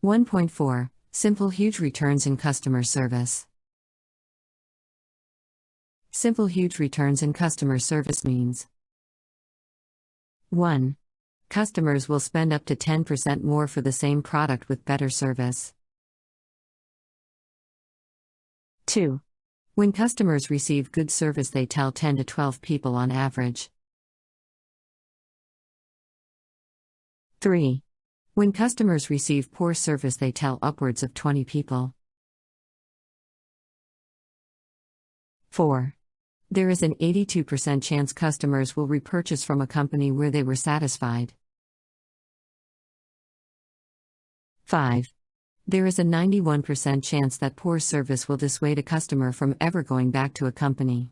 1.4 Simple huge returns in customer service. Simple huge returns in customer service means 1. Customers will spend up to 10% more for the same product with better service. 2. When customers receive good service, they tell 10 to 12 people on average. 3. When customers receive poor service, they tell upwards of 20 people. 4. There is an 82% chance customers will repurchase from a company where they were satisfied. 5. There is a 91% chance that poor service will dissuade a customer from ever going back to a company.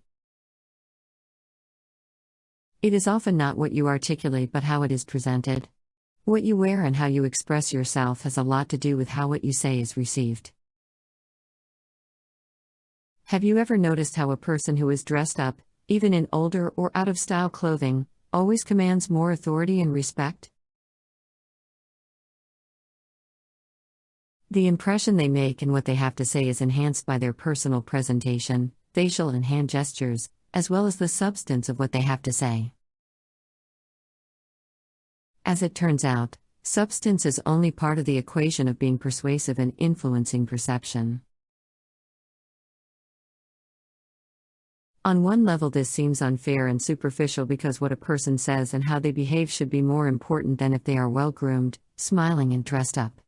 It is often not what you articulate but how it is presented. What you wear and how you express yourself has a lot to do with how what you say is received. Have you ever noticed how a person who is dressed up, even in older or out-of-style clothing, always commands more authority and respect? The impression they make and what they have to say is enhanced by their personal presentation, facial and hand gestures, as well as the substance of what they have to say. As it turns out, substance is only part of the equation of being persuasive and influencing perception. On one level, this seems unfair and superficial because what a person says and how they behave should be more important than if they are well-groomed, smiling and dressed up.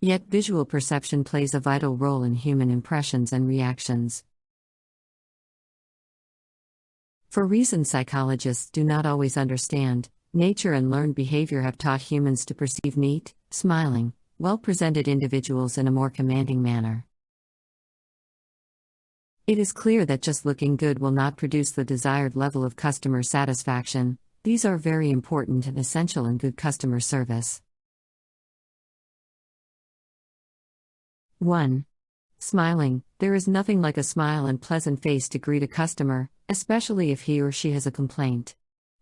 Yet visual perception plays a vital role in human impressions and reactions. For reasons psychologists do not always understand, nature and learned behavior have taught humans to perceive neat, smiling, well-presented individuals in a more commanding manner. It is clear that just looking good will not produce the desired level of customer satisfaction. These are very important and essential in good customer service. 1. Smiling. There is nothing like a smile and pleasant face to greet a customer, especially if he or she has a complaint.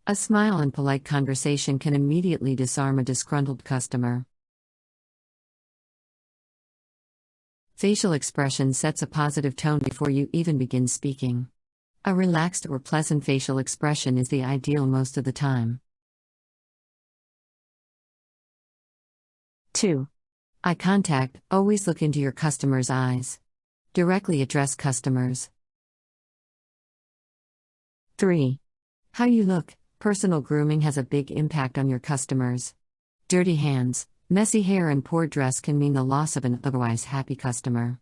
A smile and polite conversation can immediately disarm a disgruntled customer. Facial expression sets a positive tone before you even begin speaking. A relaxed or pleasant facial expression is the ideal most of the time. 2. Eye contact. Always look into your customer's eyes. Directly address customers. 3. How you look. Personal grooming has a big impact on your customers. Dirty hands, messy hair and poor dress can mean the loss of an otherwise happy customer.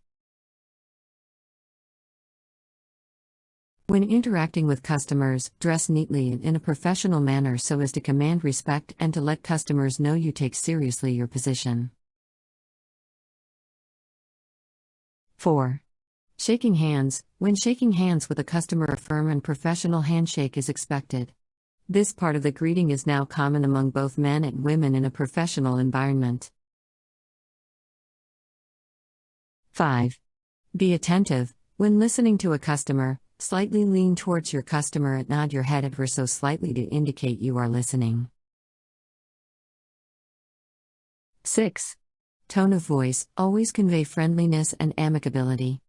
When interacting with customers, dress neatly and in a professional manner so as to command respect and to let customers know you take seriously your position. 4. Shaking hands. When shaking hands with a customer, a firm and professional handshake is expected. This part of the greeting is now common among both men and women in a professional environment. 5. Be attentive. When listening to a customer, slightly lean towards your customer and nod your head ever so slightly to indicate you are listening. 6. Tone of voice. Always convey friendliness and amicability.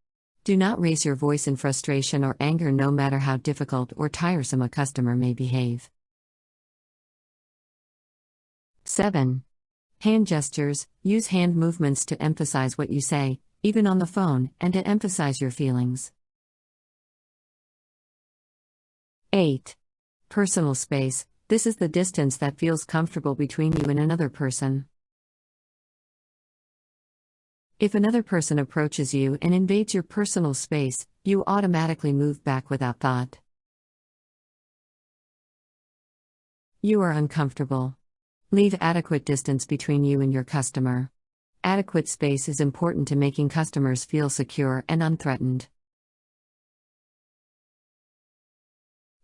Do not raise your voice in frustration or anger no matter how difficult or tiresome a customer may behave. 7. Hand gestures. Use hand movements to emphasize what you say, even on the phone, and to emphasize your feelings. 8. Personal space. This is the distance that feels comfortable between you and another person. If another person approaches you and invades your personal space, you automatically move back without thought. You are uncomfortable. Leave adequate distance between you and your customer. Adequate space is important to making customers feel secure and unthreatened.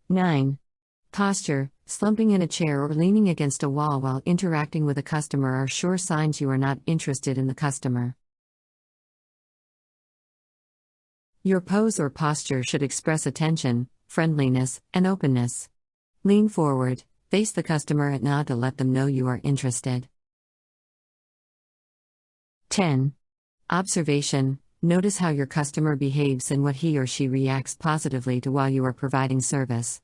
9. Posture. Slumping in a chair or leaning against a wall while interacting with a customer are sure signs you are not interested in the customer. Your pose or posture should express attention, friendliness, and openness. Lean forward, Face the customer and nod to let them know you are interested. 10. Observation. Notice how your customer behaves and what he or she reacts positively to while you are providing service.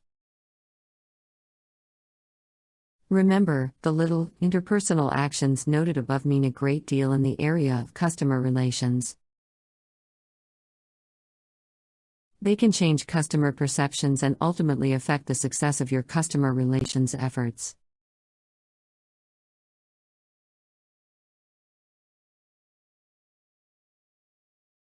Remember, the little, interpersonal actions noted above mean a great deal in the area of customer relations. They can change customer perceptions and ultimately affect the success of your customer relations efforts.